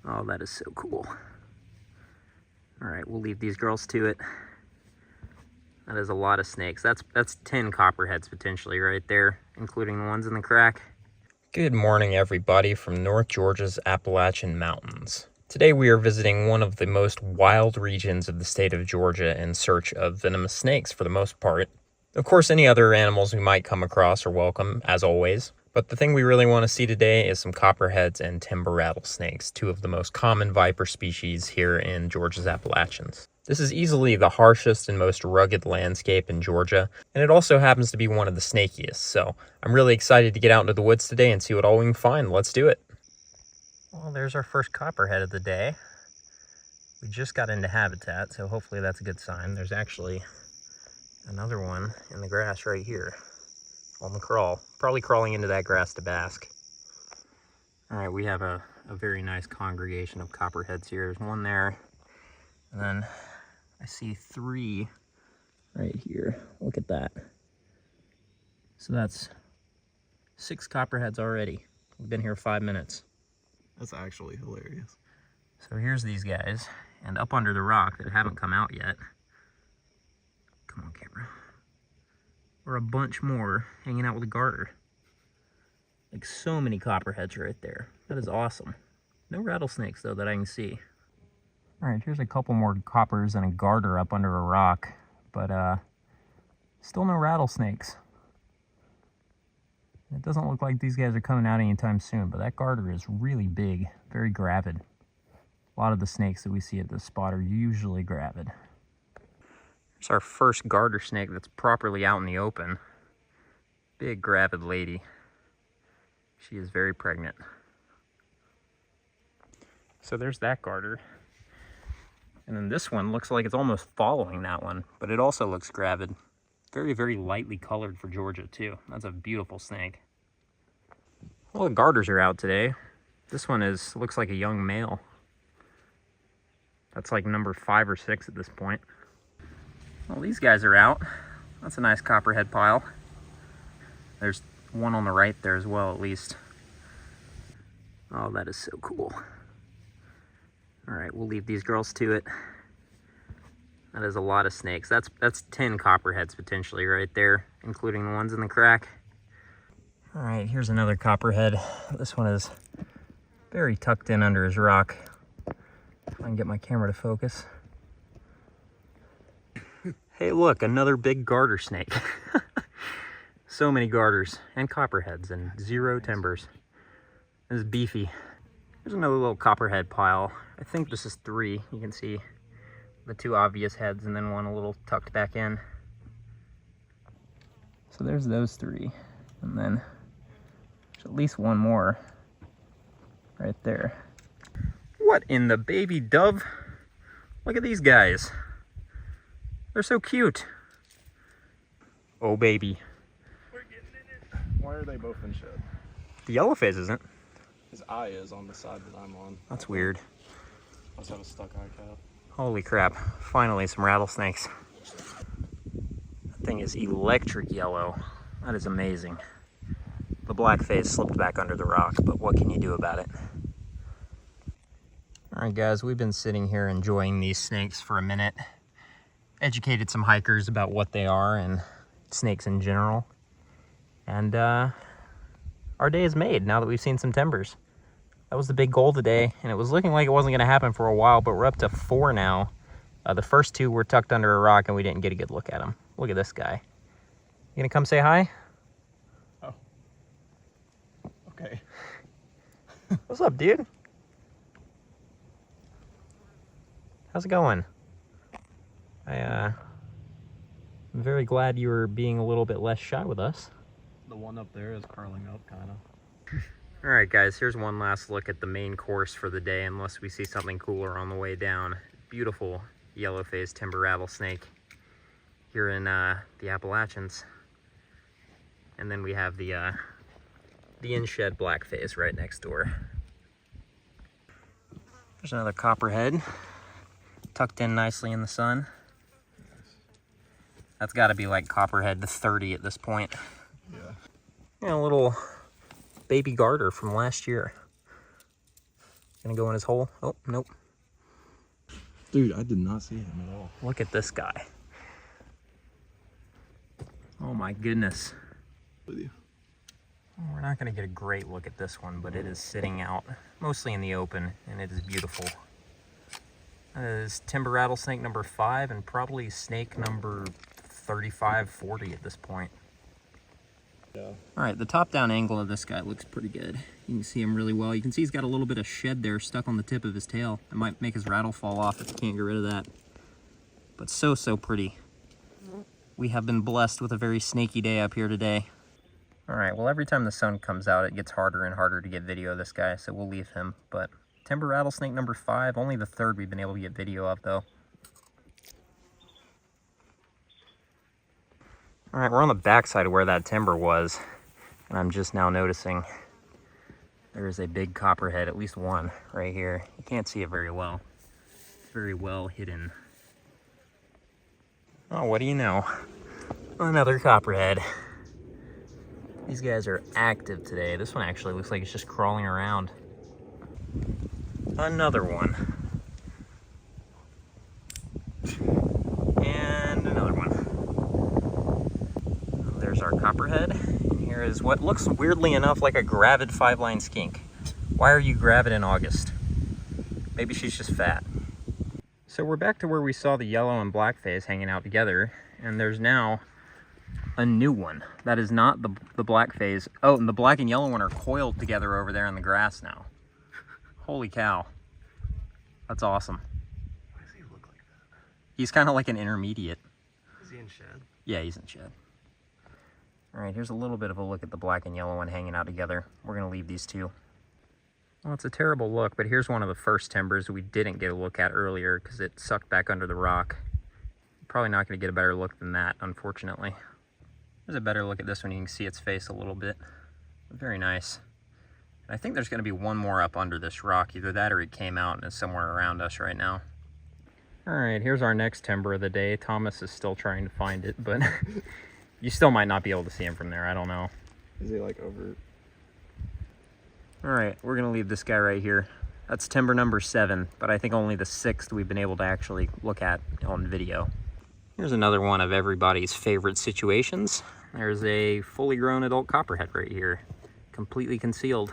Oh, that is so cool. All right, we'll leave these girls to it. That is a lot of snakes. That's 10 copperheads potentially right there, including the ones in the crack. Good morning, everybody, from North Georgia's Appalachian Mountains. Today we are visiting one of the most wild regions of the state of Georgia in search of venomous snakes for the most part. Of course, any other animals we might come across are welcome, as always. But the thing we really want to see today is some copperheads and timber rattlesnakes, two of the most common viper species here in Georgia's Appalachians. This is easily the harshest and most rugged landscape in Georgia, and it also happens to be one of the snakiest, so I'm really excited to get out into the woods today and see what all we can find. Let's do it. Well, there's our first copperhead of the day. We just got into habitat, so hopefully that's a good sign. There's actually another one in the grass right here on the crawl, probably crawling into that grass to bask. All right, we have a very nice congregation of copperheads here. There's one there, and then I see 3 right here. Look at that. So that's 6 copperheads already. We've been here 5 minutes. That's actually hilarious. So here's these guys, and up under the rock that haven't come out yet. Come on, camera. Or a bunch more hanging out with a garter. Like so many copperheads right there. That is awesome. No rattlesnakes though that I can see. All right, here's a couple more coppers and a garter up under a rock, but still no rattlesnakes. It doesn't look like these guys are coming out anytime soon, but that garter is really big, very gravid. A lot of the snakes that we see at this spot are usually gravid. Here's our first garter snake that's properly out in the open. Big gravid lady. She is very pregnant. So there's that garter. And then this one looks like it's almost following that one, but it also looks gravid. Very, very lightly colored for Georgia too. That's a beautiful snake. Well, the garters are out today. This one looks like a young male. That's like number 5 or 6 at this point. Well, these guys are out. That's a nice copperhead pile. There's one on the right there as well, at least. Oh, that is so cool. All right, we'll leave these girls to it. That is a lot of snakes. That's 10 copperheads potentially right there, including the ones in the crack. All right, here's another copperhead. This one is very tucked in under his rock. If I can get my camera to focus. Hey, look, another big garter snake. So many garters and copperheads and 0 timbers. This is beefy. There's another little copperhead pile. I think this is 3. You can see the 2 obvious heads and then one a little tucked back in. So there's those 3. And then there's at least one more right there. What in the baby dove? Look at these guys. They're so cute. Oh, baby. We're getting in it. Why are they both in shed? The yellow face isn't. His eye is on the side that I'm on. That's weird. Must have a stuck eye cap. Holy crap. Finally, some rattlesnakes. That thing is electric yellow. That is amazing. The black face slipped back under the rock, but what can you do about it? All right, guys, we've been sitting here enjoying these snakes for a minute. Educated some hikers about what they are and snakes in general. And our day is made now that we've seen some timbers. That was the big goal today, and it was looking like it wasn't going to happen for a while, but we're up to 4 now. The first 2 were tucked under a rock, and we didn't get a good look at them. Look at this guy. You gonna come say hi? Oh. Okay. What's up, dude? How's it going? I'm very glad you were being a little bit less shy with us. The one up there is curling up, kind of. All right, guys, here's one last look at the main course for the day, unless we see something cooler on the way down. Beautiful yellow-faced timber rattlesnake here in the Appalachians. And then we have the in-shed blackface right next door. There's another copperhead tucked in nicely in the sun. That's got to be like Copperhead to 30 at this point. Yeah. And a little baby garter from last year. Gonna go in his hole. Oh, nope. Dude, I did not see him at all. Look at this guy. Oh my goodness. With you. We're not gonna get a great look at this one, but it is sitting out mostly in the open, and it is beautiful. That is Timber Rattlesnake number 5, and probably snake number 35, 40 at this point. Yeah. All right, the top-down angle of this guy looks pretty good. You can see him really well. You can see he's got a little bit of shed there stuck on the tip of his tail. It might make his rattle fall off if you can't get rid of that. But so pretty. We have been blessed with a very snaky day up here today. All right, well, every time the sun comes out, it gets harder and harder to get video of this guy, so we'll leave him. But Timber Rattlesnake number 5, only the 3rd we've been able to get video of, though. All right, we're on the backside of where that timber was, and I'm just now noticing there is a big copperhead, at least one right here. You can't see it very well. It's very well hidden. Oh, what do you know? Another copperhead. These guys are active today. This one actually looks like it's just crawling around. Another one. And another one. There's our copperhead. And here is what looks weirdly enough like a gravid 5-line skink. Why are you gravid in August? Maybe she's just fat. So we're back to where we saw the yellow and black face hanging out together, and there's now a new one. That is not the black phase. Oh, and the black and yellow one are coiled together over there in the grass now. Holy cow. That's awesome. Why does he look like that? He's kind of like an intermediate. Is he in shed? Yeah, he's in shed. All right, here's a little bit of a look at the black and yellow one hanging out together. We're gonna leave these two. Well, it's a terrible look, but here's one of the first timbers we didn't get a look at earlier because it sucked back under the rock. Probably not gonna get a better look than that, unfortunately. There's a better look at this one. You can see its face a little bit. Very nice. And I think there's gonna be one more up under this rock. Either that or it came out and is somewhere around us right now. All right, here's our next timber of the day. Thomas is still trying to find it, but you still might not be able to see him from there. I don't know. Is he like over? All right, we're gonna leave this guy right here. That's timber number 7, but I think only the 6th we've been able to actually look at on video. Here's another one of everybody's favorite situations. There's a fully grown adult copperhead right here, completely concealed,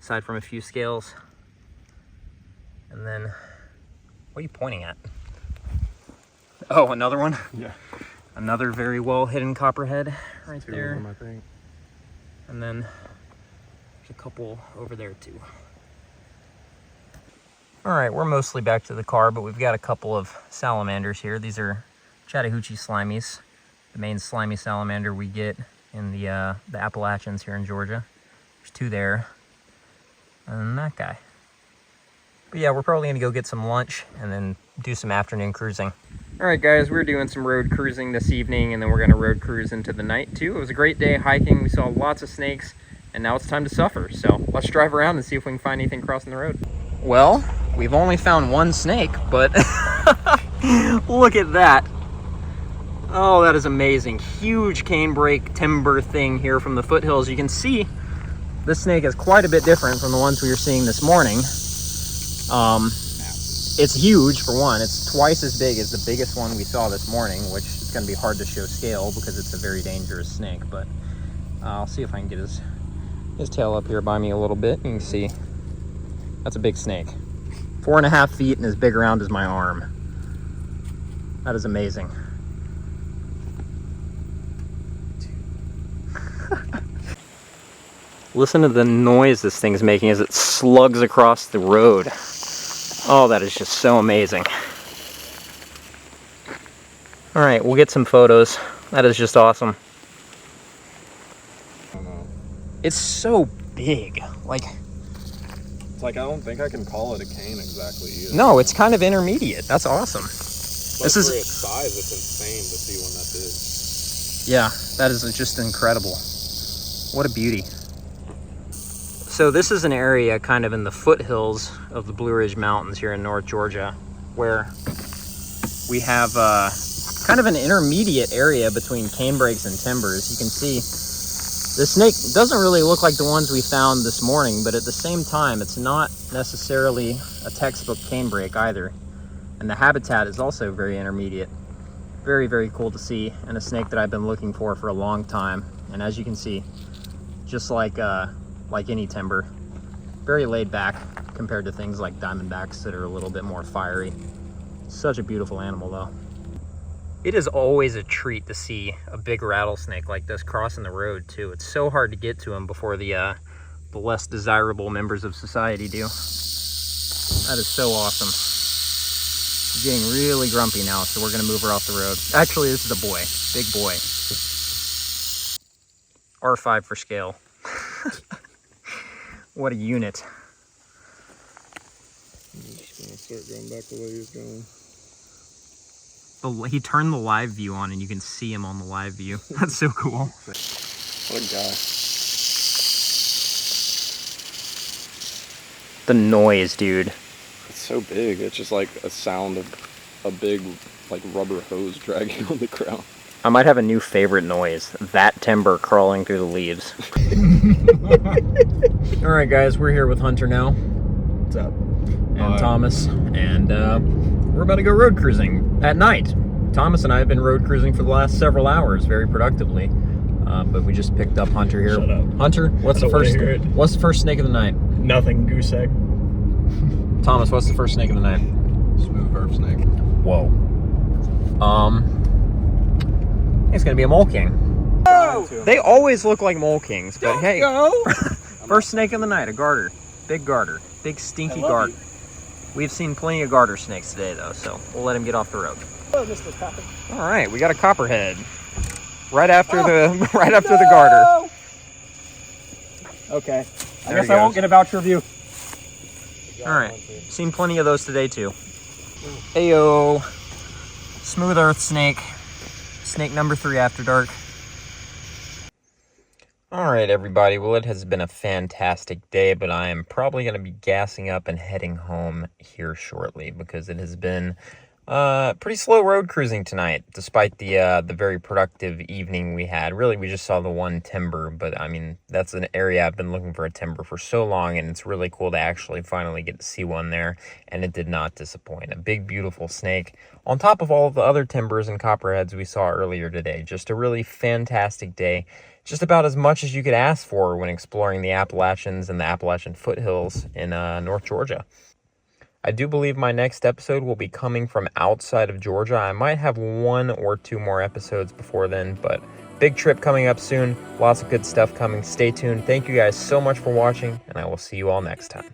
aside from a few scales. And then, what are you pointing at? Oh, another one? Yeah. Another very well hidden copperhead right 2 there. of them, I think. And then there's a couple over there too. All right, we're mostly back to the car, but we've got a couple of salamanders here. These are Chattahoochee slimies, the main slimy salamander we get in the Appalachians here in Georgia. There's 2 there, and that guy. But yeah, we're probably gonna go get some lunch and then do some afternoon cruising. All right, guys, we're doing some road cruising this evening, and then we're gonna road cruise into the night too. It was a great day hiking. We saw lots of snakes, and now it's time to suffer. So let's drive around and see if we can find anything crossing the road. Well, we've only found one snake, but look at that. Oh, that is amazing. Huge canebrake timber thing here from the foothills. You can see this snake is quite a bit different from the ones we were seeing this morning. It's huge for one. It's twice as big as the biggest one we saw this morning, which is going to be hard to show scale because it's a very dangerous snake. But I'll see if I can get his tail up here by me a little bit. You can see that's a big snake. 4.5 feet and as big around as my arm. That is amazing. Listen to the noise this thing's making as it slugs across the road. Oh, that is just so amazing. All right, we'll get some photos. That is just awesome. I don't know. It's so big. Like, It's like, I don't think I can call it a cane exactly either. no, it's kind of intermediate. That's awesome. But This for is, its size, it's insane to see one that big. yeah, that is just incredible. What a beauty. So this is an area kind of in the foothills of the Blue Ridge Mountains here in North Georgia, where we have kind of an intermediate area between canebrakes and timbers. You can see The snake doesn't really look like the ones we found this morning, but at the same time, it's not necessarily a textbook canebrake either. And the habitat is also very intermediate. Very, very cool to see, and a snake that I've been looking for a long time. And as you can see, just like any timber, very laid back compared to things like diamondbacks that are a little bit more fiery. Such a beautiful animal though. It is always a treat to see a big rattlesnake like this crossing the road too. It's so hard to get to them before the less desirable members of society do. That is so awesome. She's getting really grumpy now, so we're gonna move her off the road. Actually, this is a boy, big boy. R5 for scale. What a unit. I'm just gonna start going back the way he was going. He turned the live view on and you can see him on the live view. That's so cool. What a guy. The noise, dude. It's so big. It's just like a sound of a big like rubber hose dragging on the ground. I might have a new favorite noise. That timber crawling through the leaves. All right, guys, we're here with Hunter now. What's up? And Thomas, and we're about to go road cruising at night. Thomas and I have been road cruising for the last several hours, very productively. But we just picked up Hunter here. Shut up. Hunter, what's the first snake of the night? Nothing, goose egg. Thomas, what's the first snake of the night? Smooth earth snake. Whoa. It's gonna be a mole king. Oh! They always look like mole kings, but hey. Go! First snake of the night, a garter. Big garter. Big stinky garter. We've seen plenty of garter snakes today though, so we'll let him get off the road. Oh, Mr. Copper. All right, we got a copperhead. Right after the garter. Okay. I There guess he I won't goes. get a voucher review. All right, seen plenty of those today too. Ayo. Smooth earth snake. Snake number 3 after dark. All right, everybody. Well, it has been a fantastic day, but I am probably going to be gassing up and heading home here shortly because it has been pretty slow road cruising tonight, despite the very productive evening we had. Really, we just saw the one timber, but I mean, that's an area I've been looking for a timber for so long, and it's really cool to actually finally get to see one there, and it did not disappoint. A big, beautiful snake on top of all of the other timbers and copperheads we saw earlier today. Just a really fantastic day. Just about as much as you could ask for when exploring the Appalachians and the Appalachian foothills in North Georgia. I do believe my next episode will be coming from outside of Georgia. I might have 1 or 2 more episodes before then, but big trip coming up soon. Lots of good stuff coming. Stay tuned. Thank you guys so much for watching, and I will see you all next time.